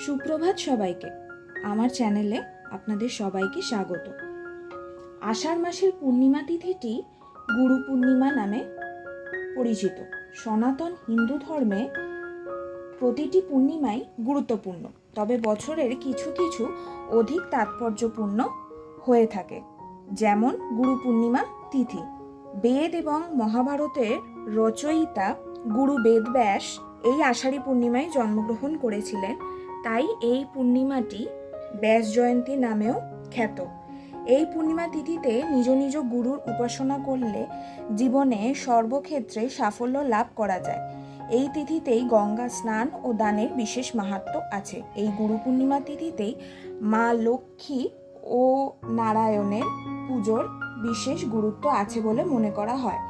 সুপ্রভাত সবাইকে। আমার চ্যানেলে আপনাদের সবাইকে স্বাগত। আষাঢ় মাসের পূর্ণিমা তিথিটি গুরু পূর্ণিমা নামে পরিচিত। সনাতন হিন্দু ধর্মে প্রতিটি পূর্ণিমাই গুরুত্বপূর্ণ, তবে বছরের কিছু কিছু অধিক তাৎপর্যপূর্ণ হয়ে থাকে। যেমন গুরু পূর্ণিমা তিথি। বেদ এবং মহাভারতের রচয়িতা গুরু বেদব্যাস এই আষাঢ়ী পূর্ণিমায় জন্মগ্রহণ করেছিলেন, তাই এই পূর্ণিমাটি ব্যাস জয়ন্তী নামেও খ্যাত। এই পূর্ণিমা তিথিতে নিজ নিজ গুরুর উপাসনা করলে জীবনে সর্বক্ষেত্রে সাফল্য লাভ করা যায়। এই তিথিতেই গঙ্গা স্নান ও দানের বিশেষ মাহাত্ম্য আছে। এই গুরু পূর্ণিমা তিথিতেই মা লক্ষ্মী ও নারায়ণের পুজোর বিশেষ গুরুত্ব আছে বলে মনে করা হয়।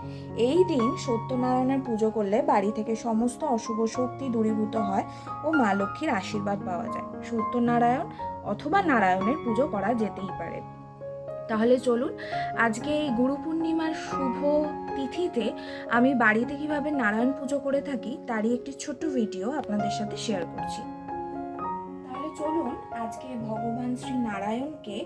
এই দিন সত্যনারায়ণের পুজো করলে বাড়ি থেকে সমস্ত অশুভ শক্তি দূরীভূত হয় ও মা লক্ষ্মীর আশীর্বাদ পাওয়া যায়। সত্যনারায়ণ অথবা নারায়ণের পুজো করা যেতেই পারে। তাহলে চলুন আজকে এই গুরু পূর্ণিমার শুভ তিথিতে আমি বাড়িতে কিভাবে নারায়ণ পুজো করে থাকি তারই একটি ছোট্ট ভিডিও আপনাদের সাথে শেয়ার করছি। তাহলে চলুন আজকে ভগবান শ্রী নারায়ণকে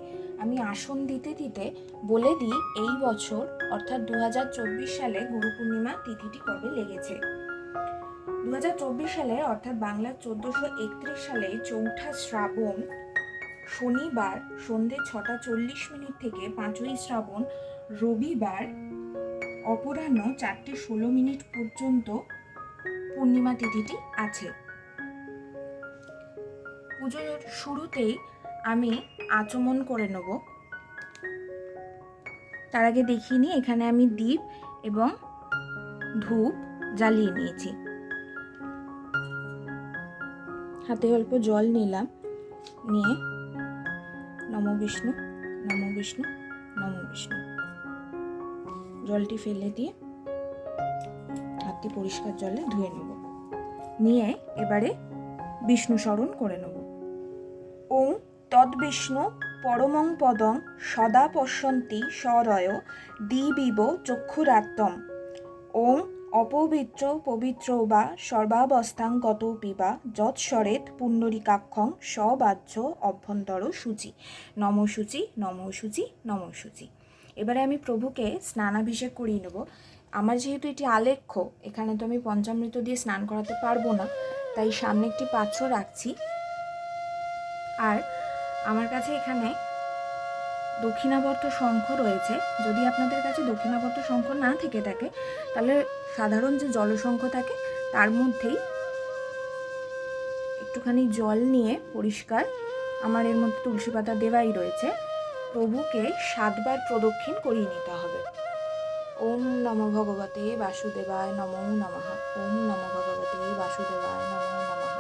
আমি আসন দিতে দিতে বলে দিই এই বছর অর্থাৎ 2024 সালে গুরু পূর্ণিমা তিথিটি কবে লেগেছে। 2024 সালে অর্থাৎ বাংলার 1431 সালে 4ঠা শ্রাবণ শনিবার সন্ধে 6:40 থেকে 5ই শ্রাবণ রবিবার অপরাহ্ন 4:16 পর্যন্ত পূর্ণিমা তিথিটি আছে। পুজোর শুরুতেই আমি আচমন করে নেব। তার আগে দেখিয়ে নিই, এখানে আমি দীপ এবং ধূপ জ্বালিয়ে নিয়েছি। হাতে অল্প জল নিলাম, নিয়ে নমো বিষ্ণু নমো বিষ্ণু নমো বিষ্ণু জলটি ফেলে দিয়ে হাতটি পরিষ্কার জলে ধুয়ে নেব। নিয়ে এবারে বিষ্ণু স্মরণ করে নেব। ওং তদ্বিষ্ণু পরমং পদং সদা পশ্যন্তি সরয় দিবিব চক্ষুরাত্তম। ওং অপবিত্র পবিত্র বা সর্বাবস্থাং গত পিবা যৎসরেত পুণ্ডরিকাক্ষং সবাহ্য অভ্যন্তর সূচি। নম সূচি নম সূচি নম সূচি। এবারে আমি প্রভুকে স্নানাভিষেক করিয়ে নেব। আমার যেহেতু এটি আলেখ্য, এখানে তো আমি পঞ্চামৃত দিয়ে স্নান করাতে পারবো না, তাই সামনে একটি পাত্র রাখছি। আর আমার কাছে এখানে দক্ষিণাবর্ত শঙ্খ রয়েছে। যদি আপনাদের কাছে দক্ষিণাবর্ত শঙ্খ না থেকে থাকে তাহলে সাধারণ যে জলশঙ্খ থাকে তার মধ্যেই একটুখানি জল নিয়ে পরিষ্কার, আমার এর মধ্যে তুলসী পাতা দেওয়াই রয়েছে, প্রভুকে 7 বার প্রদক্ষিণ করিয়ে নিতে হবে। ওম নমো ভগবতে বাসুদেবায় নমো নমঃ। ওম নমো ভগবতে বাসুদেবায় নমো নমঃ।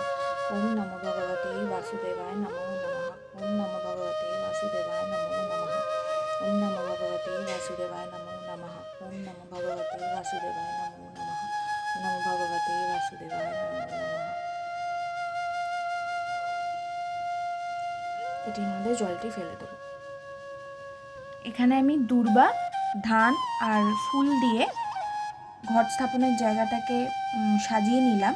ওম নমো ভগবতে বাসুদেবায় নমো নমঃ। ওম নমো ভগবতে বাসুদেবায় নমো নমঃ। ওম নমো ভগবতে বাসুদেবায় নমো নমঃ। ওম নমো ভগবতে বাসুদেবায় নমো নমঃ। নমো ভগবতে বাসুদেবায় নমো নমঃ। এটির মধ্যে জলটি ফেলে দেবো। এখানে আমি দূর্বা, ধান আর ফুল দিয়ে ঘট স্থাপনের জায়গাটাকে সাজিয়ে নিলাম।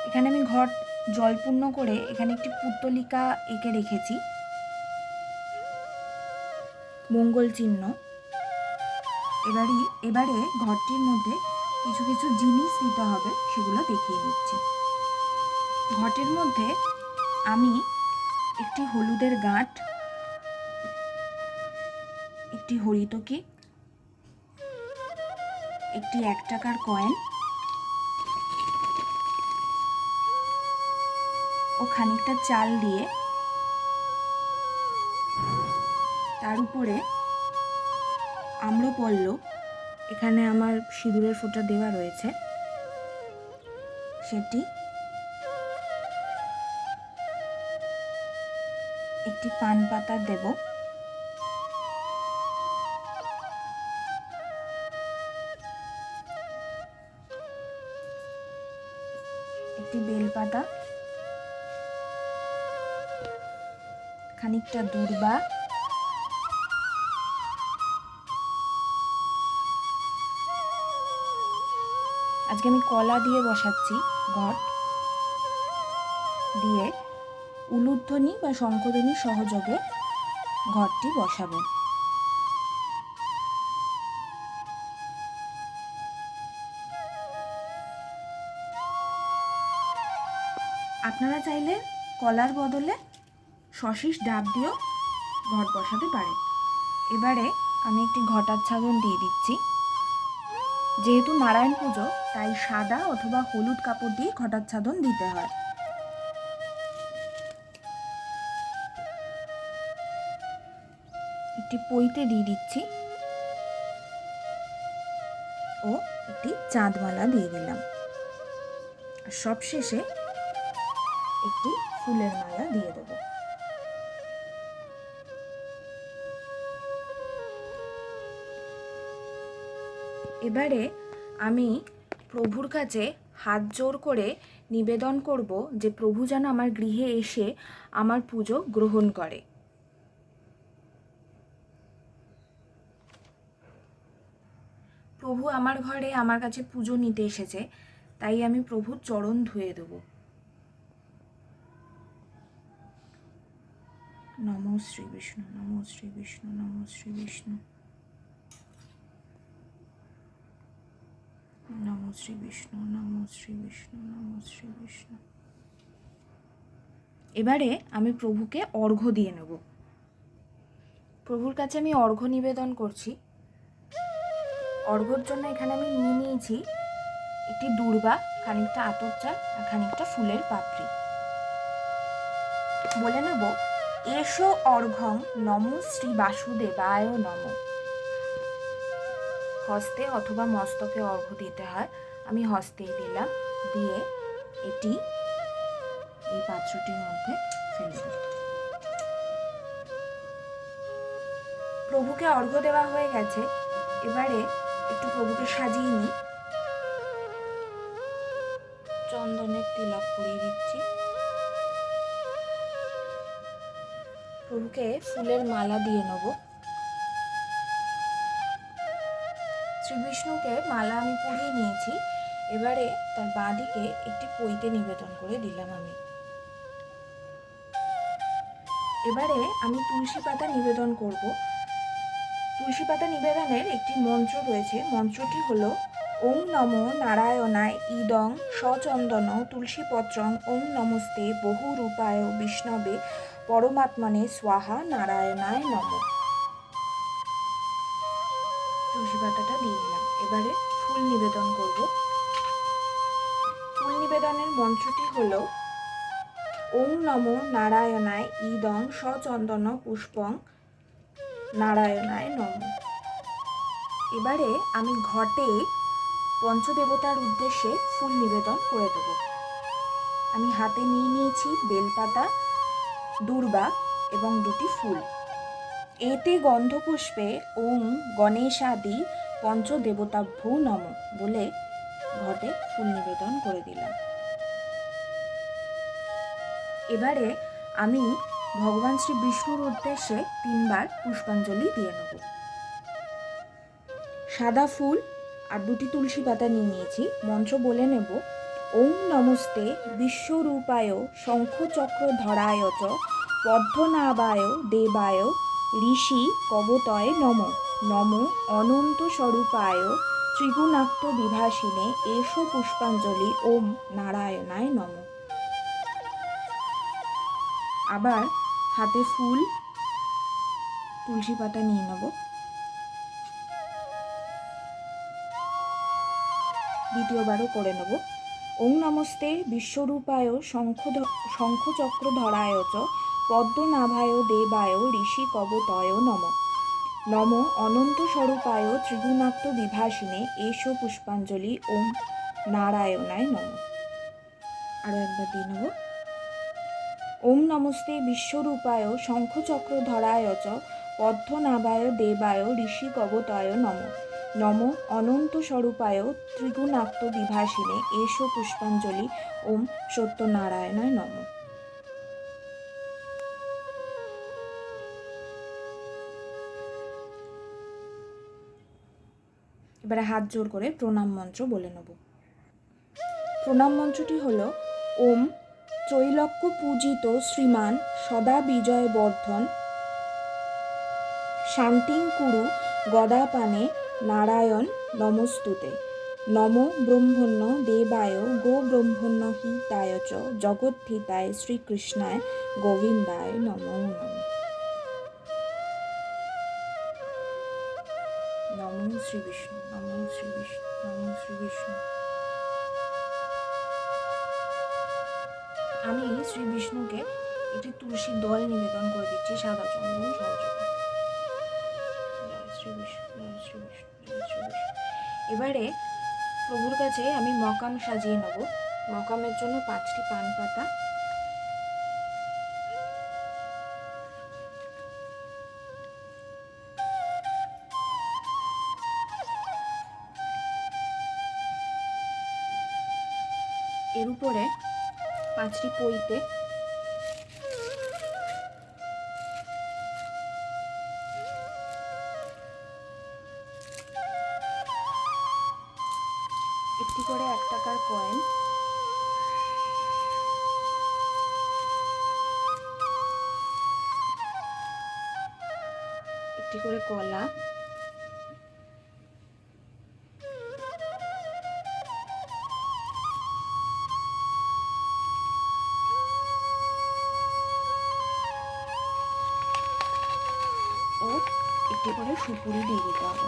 এখানে আমি ঘট জলপূর্ণ করে এখানে একটি পুত্তলিকা এঁকে রেখেছি, মঙ্গল চিহ্ন। এবারে ঘরটির মধ্যে কিছু কিছু জিনিস দিতে হবে, সেগুলো দেখিয়ে দিচ্ছি। ঘটের মধ্যে আমি একটি হলুদের গাঁট, একটি হরিতকি, একটি 1 টাকার কয়েন ও খানিকটা চাল দিয়ে তার উপরে আম্রপল্লব, এখানে আমার সিঁদুরের ফোঁটা দেওয়া রয়েছে, সেটি, একটি পান পাতা দেব, একটি বেলপাতা, খানিকটা দূর্বা, আজকে আমি কলা দিয়ে বসাচ্ছি ঘট, দিয়ে উলুধ্বনি বা শঙ্খধ্বনি সহযোগে ঘটটি বসাবেন। আপনারা চাইলে কলার বদলে সশিস ডাব দিয়েও ঘট বসাতে পারেন। এবারে আমি একটি ঘটাচ্ছাদন দিয়ে দিচ্ছি। যেহেতু নারায়ণ পুজো, তাই সাদা অথবা হলুদ কাপড় দিয়ে ঘটাচ্ছাদন দিতে হয়। একটি পইতে দিয়ে দিচ্ছি ও একটি চাঁদমালা দিয়ে দিলাম, আর সবশেষে একটি ফুলের মালা দিয়ে দেব। এবারে আমি প্রভুর কাছে হাত জোড় করে নিবেদন করব যে প্রভু যেন আমার গৃহে এসে আমার পুজো গ্রহণ করে। প্রভু আমার ঘরে আমার কাছে পুজো নিতে এসেছে, তাই আমি প্রভুর চরণ ধুয়ে দেব। নমো শ্রী বিষ্ণু, নমো শ্রী বিষ্ণু, নমো শ্রী বিষ্ণু, নমো শ্রী বিষ্ণু, নমো শ্রী বিষ্ণু, নমো শ্রী বিষ্ণু। এবারে আমি প্রভুকে অর্ঘ্য দিয়ে নেব। প্রভুর কাছে আমি অর্ঘ্য নিবেদন করছি। অর্ঘ্যর জন্য এখানে আমি নিয়ে নিয়েছি একটি দূর্বা, খানিকটা আতপ চাল আর খানিকটা ফুলের পাপড়ি। বলে নেব, এসো অর্ঘ্যং নমো শ্রী বাসুদেবায় নমঃ। হস্তে অথবা মস্তকে অর্ঘ্য দিতে হয়, আমি হস্তেই দিলাম। দিয়ে এটি এই পাত্রটির মধ্যে ফেলে দেব। প্রভুকে অর্ঘ্য দেওয়া হয়ে গেছে। এবারে একটু প্রভুকে সাজিয়ে নিই। চন্দনের তিলক পরিয়ে দিচ্ছি। প্রভুকে ফুলের মালা দিয়ে নেব। শ্রীবিষ্ণুকে মালা আমি পরিয়ে নিয়েছি। এবারে তার বাঁ দিকে একটি পইতে নিবেদন করে দিলাম আমি। এবারে আমি তুলসী পাতা নিবেদন করব। তুলসী পাতা নিবেদনের একটি মন্ত্র রয়েছে। মন্ত্রটি হলো ওং নমো নারায়ণায় ইদং সচন্দন তুলসীপত্রং ওং নমস্তে বহুরূপায় বিষ্ণবে পরমাত্মনে স্বাহা নারায়ণায় নমঃ। তুলসী পাতাটা দিয়ে দিলাম। এবারে ফুল নিবেদন করব। ফুল নিবেদনের মন্ত্রটি হলো ওং নমো নারায়ণায় ইদং সচন্দন পুষ্পং নারায়ণায় নমঃ। এবারে আমি ঘটে পঞ্চদেবতার উদ্দেশ্যে ফুল নিবেদন করে দেব। আমি হাতে নিয়ে নিয়েছি বেলপাতা, দূর্বা এবং দুটি ফুল। এতে গন্ধপুষ্পে ওং গণেশাদি পঞ্চদেবতাভ্যো নমঃ বলে ঘটে ফুল নিবেদন করে দিলাম। এবারে আমি ভগবান শ্রী বিষ্ণুর উদ্দেশ্যে 3 বার পুষ্পাঞ্জলি দিয়ে নেব। সাদা ফুল আর দুটি তুলসী পাতা নিয়ে নিয়েছি। মন্ত্র বলে নেব, ওং নমস্তে বিশ্বরূপায় শঙ্খচক্র ধরায় চ পদ্মনাভায় দেবায় ঋষি কবতয় নমঃ। নমো অনন্ত স্বরূপায় ত্রিগুণাক্ত বিভাসিনে এষো পুষ্পাঞ্জলি ওম নারায়ণায় নমঃ। আবার হাতে ফুল, তুলসী পাতা নিয়ে নেব। দ্বিতীয়বারও করে নেব। ওং নমস্তে বিশ্বরূপায় শঙ্খচক্র ধরায় চ পদ্মনাভায় দেবায় ঋষি কবতয় নমঃ। নমো অনন্ত স্বরূপায় ত্রিগুণাক্ত বিভাসিনে এষো পুষ্পাঞ্জলি ওম নারায়ণায় নমঃ। আরও একবার দিয়ে নেব। ওং নমস্তে বিশ্বরূপায় শঙ্খচক্র ধরায় চ পদ্মনাভায় দেবায় ঋষি কবতয় নমঃ। নমো অনন্ত স্বরূপায় ত্রিগুণাক্ত বিভাসিনে এষো পুষ্পাঞ্জলি ওম সত্যনারায়ণায় নমঃ। এবারে হাত জোর করে প্রণাম মন্ত্র বলে নেব। প্রণাম মন্ত্রটি হলো ওম ত্রৈলোক্য পূজিত শ্রীমান সদা বিজয় বর্ধন শান্তিং কুরু গদাপানে নারায়ণ নমস্তুতে নমো ব্রহ্মণ্য দেবায় গো ব্রহ্মণ্য হিতায় চ জগদ্ধিতায় শ্রীকৃষ্ণায় গোবিন্দায় নমো নমঃ। নমো শ্রী বিষ্ণু, নমো শ্রী বিষ্ণু, নমো শ্রী বিষ্ণু। আমি শ্রী বিষ্ণুকে একটি তুলসীর দল নিবেদন করে দিচ্ছি সাদা চন্দন সহযোগে। শ্রী বিষ্ণু, শ্রী বিষ্ণু, শ্রী বিষ্ণু। এবারে প্রভুর কাছে আমি মকাম সাজিয়ে নেব। মকামের জন্য 5টি পান পাতা, এর উপরে 5টি পইতে, একটি করে 1 টাকার কয়েন, একটি করে কলা, ও একটি করে সুপুরি দিয়ে দিতে হবে।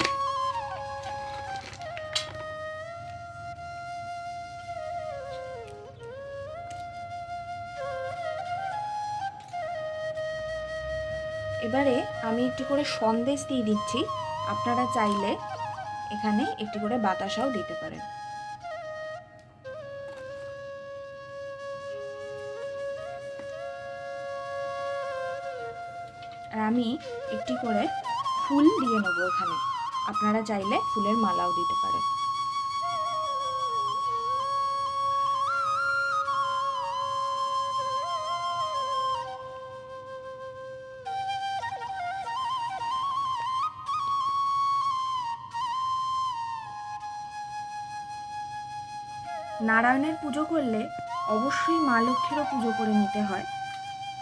এবারে আমি একটি করে সন্দেশ দিয়ে দিচ্ছি। আপনারা চাইলে এখানে একটি করে বাতাসাও দিতে পারেন। আর আমি একটি করে ফুল দিয়ে নেব এখানে। আপনারা চাইলে ফুলের মালাও দিতে পারেন। নারায়ণের পুজো করলে অবশ্যই মা লক্ষ্মীরও পুজো করে নিতে হয়।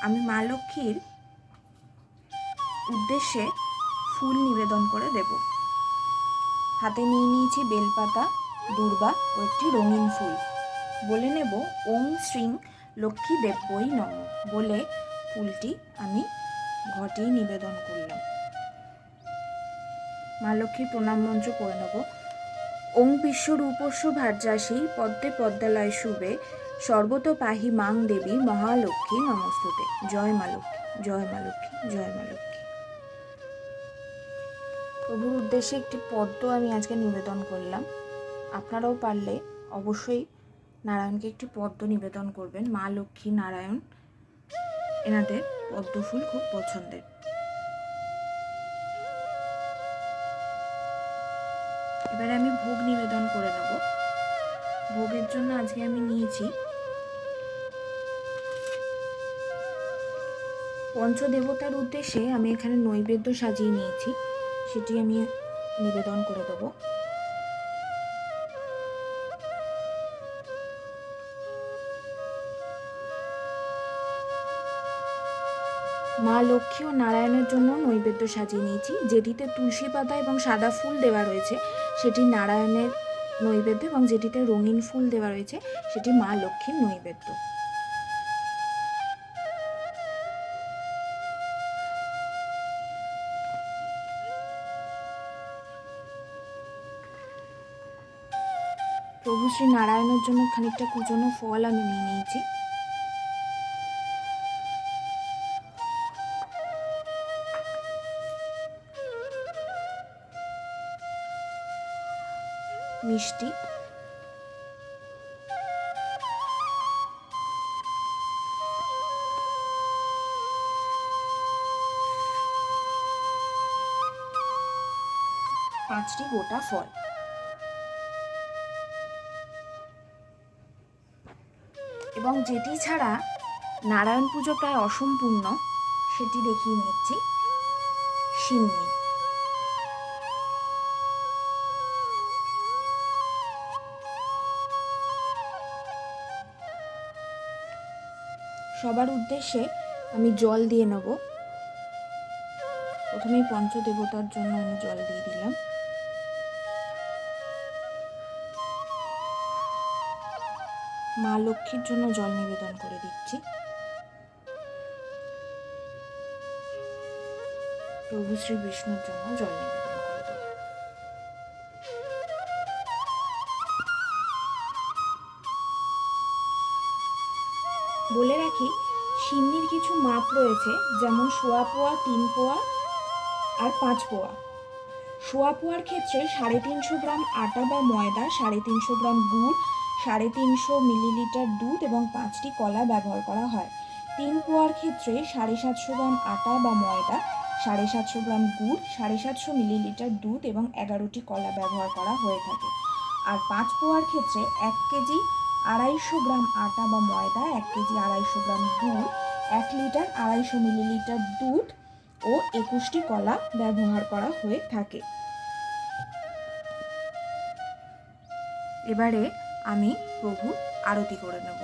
আমি মা লক্ষ্মীর উদ্দেশ্যে ফুল নিবেদন করে দেব। হাতে নিয়ে নিয়েছি বেলপাতা, দূর্বা ও একটি রঙিন ফুল। বলে নেব ওং শ্রীং লক্ষ্মী দেব্যই নমঃ বলে ফুলটি আমি ঘটে নিবেদন করলাম। মা লক্ষ্মীর প্রণাম মন্ত্র পড়ে নেব। ওং বিশ্বরূপস্য ভার্যাসী পদ্মে পদ্মালয় শুভে সর্বত পাহি মাং দেবী মহালক্ষ্মী নমস্তুতে। জয় মা লক্ষ্মী, জয় মা লক্ষ্মী, জয় মা লক্ষ্মী। প্রভুর উদ্দেশ্যে একটি পদ্ম আমি আজকে নিবেদন করলাম। আপনারাও পারলে অবশ্যই নারায়ণকে একটি পদ্ম নিবেদন করবেন। মা লক্ষ্মী, নারায়ণ এনাদের পদ্ম ফুল খুব পছন্দের। এবারে আমি ভোগ নিবেদন করে নেব। ভোগের জন্য আজকে আমি নিয়েছি পঞ্চদেবতার উদ্দেশ্যে আমি এখানে নৈবেদ্য সাজিয়ে নিয়েছি, সেটি আমি নিবেদন করে দেব। মা লক্ষ্মী ও নারায়ণের জন্য নৈবেদ্য সাজিয়ে নিয়েছি। যেটিতে তুলসী পাতা এবং সাদা ফুল দেওয়া রয়েছে সেটি নারায়ণের নৈবেদ্য, এবং যেটিতে রঙিন ফুল দেওয়া রয়েছে সেটি মা লক্ষ্মীর নৈবেদ্য। প্রভু শ্রী নারায়ণের জন্য খানিকটা কুচনো ফল আমি নিয়ে নিয়েছি। মিষ্টি, পাঁচটি গোটা ফল। এবং যেটি ছাড়া নারায়ণ পুজো প্রায় অসম্পূর্ণ সেটি দেখিয়ে নিচ্ছি, সিন্নি। সবার উদ্দেশ্যে আমি জল দিয়ে নেব। প্রথমেই পঞ্চদেবতার জন্য আমি জল দিয়ে দিলাম। মা লক্ষ্মীর জন্য জল নিবেদন করে দিচ্ছি। প্রভু শ্রী বিষ্ণুর জন্য জল নিবেদন করে দেব। বলে রাখি, সিন্নির কিছু মাপ রয়েছে, যেমন 1.25 পোয়া, 3 পোয়া আর 5 পোয়া। 1.25 পোয়ার ক্ষেত্রে 350 গ্রাম আটা বা ময়দা, 350 গ্রাম গুড়, 350 মিলিলিটার দুধ এবং 5টি কলা ব্যবহার করা হয়। 3 পোয়ার ক্ষেত্রে 750 গ্রাম আটা বা ময়দা, 750 গ্রাম গুড়, 750 মিলিলিটার দুধ এবং 11টি কলা ব্যবহার করা হয়ে থাকে। আর 5 পোয়ার ক্ষেত্রে 1 কেজি 250 গ্রাম আটা বা ময়দা, 1 কেজি 250 গ্রাম গুড়, 1 লিটার 250 মিলিলিটার দুধ ও 21টি কলা ব্যবহার করা হয়ে থাকে। এবারে আমি প্রভুর আরতি করে নেব।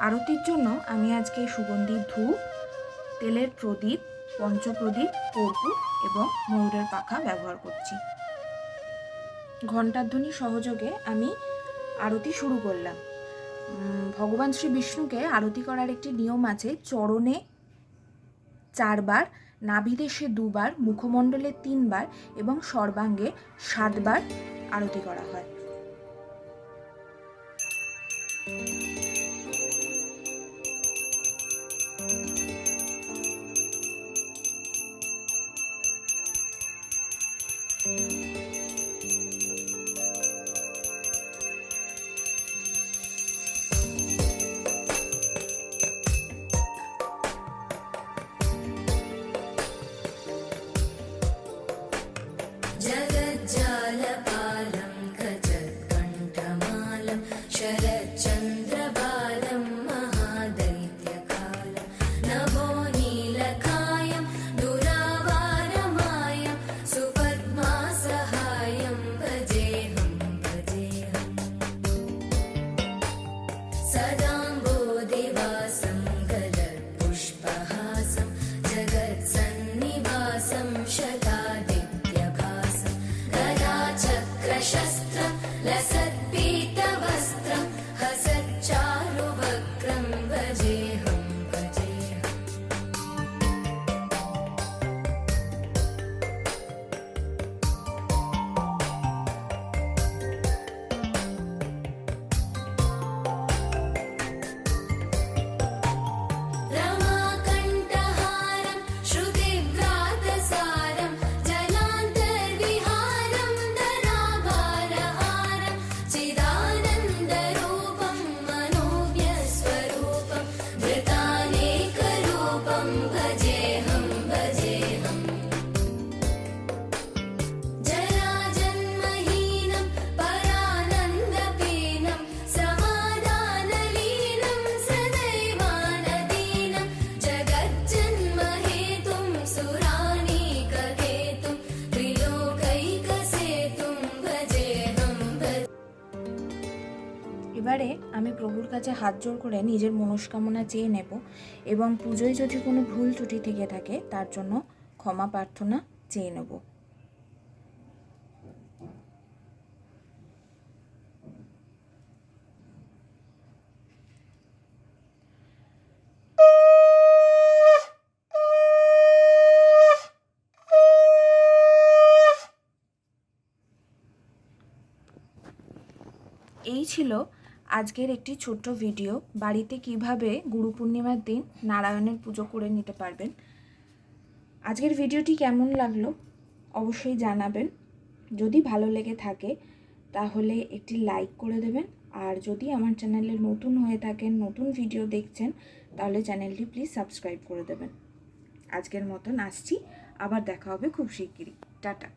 আরতির জন্য আমি আজকে সুগন্ধি ধূপ, তেলের প্রদীপ, পঞ্চপ্রদীপ, কর্পূর এবং ময়ূরের পাখা ব্যবহার করছি। ঘণ্টার ধ্বনি সহযোগে আমি আরতি শুরু করলাম। ভগবান শ্রী বিষ্ণুকে আরতি করার একটি নিয়ম আছে। চরণে 4 বার, নাভিদেশে 2 বার, মুখমণ্ডলে 3 বার এবং সর্বাঙ্গে 7 বার আরতি করা হয়। जगज्जालपालं गजत्कण्ठमालं शरच्चन्द्रबालं महादैत्यकालं नभो नीलकायं दुरावारमायं सुपद्मासहायं भजेऽहं सदाम्बोधिवासं गलत्पुष्पहासं जगत्सन्निवासं शतादित्यभासं गदाचक्रशस्त्रं लसत्पीतवस्त्रं हसच्चारुवक्त्रं भजेऽहं रमाकण्ठहारं श्रुतिव्रातसारं जलान्तर्विहारं धनाभारहारं चिदानन्दरूपं मनोज्ञस्वरूपं धृतानेकरूपं भजेऽहं जराजन्महीनं परानन्दपीनं समाधानलीनं सदैवानदीनं जगज्जन्महेतुं सुरानीककेतुं त्रिलोकैकसेतुं भजेऽहं এবারে আমি প্রভুর কাছে হাত জোড় করে নিজের মনস্কামনা চেয়ে নেব এবং পুজোয় যদি কোনো ভুল ত্রুটি থেকে থাকে তার জন্য ক্ষমা প্রার্থনা চেয়ে নেব। এই ছিল আজকের একটি ছোট্ট ভিডিও। বাড়িতে কিভাবে গুরু পূর্ণিমার দিন নারায়ণের পুজো করে নিতে পারবেন। আজকের ভিডিওটি কেমন লাগলো অবশ্যই জানাবেন। যদি ভালো লেগে থাকে তাহলে একটি লাইক করে দেবেন। আর যদি আমার চ্যানেলে নতুন হয়ে থাকেন, নতুন ভিডিও দেখছেন, তাহলে চ্যানেলটি প্লিজ সাবস্ক্রাইব করে দেবেন। আজকের মতন আসছি, আবার দেখা হবে খুব শিগগিরই। টাটা।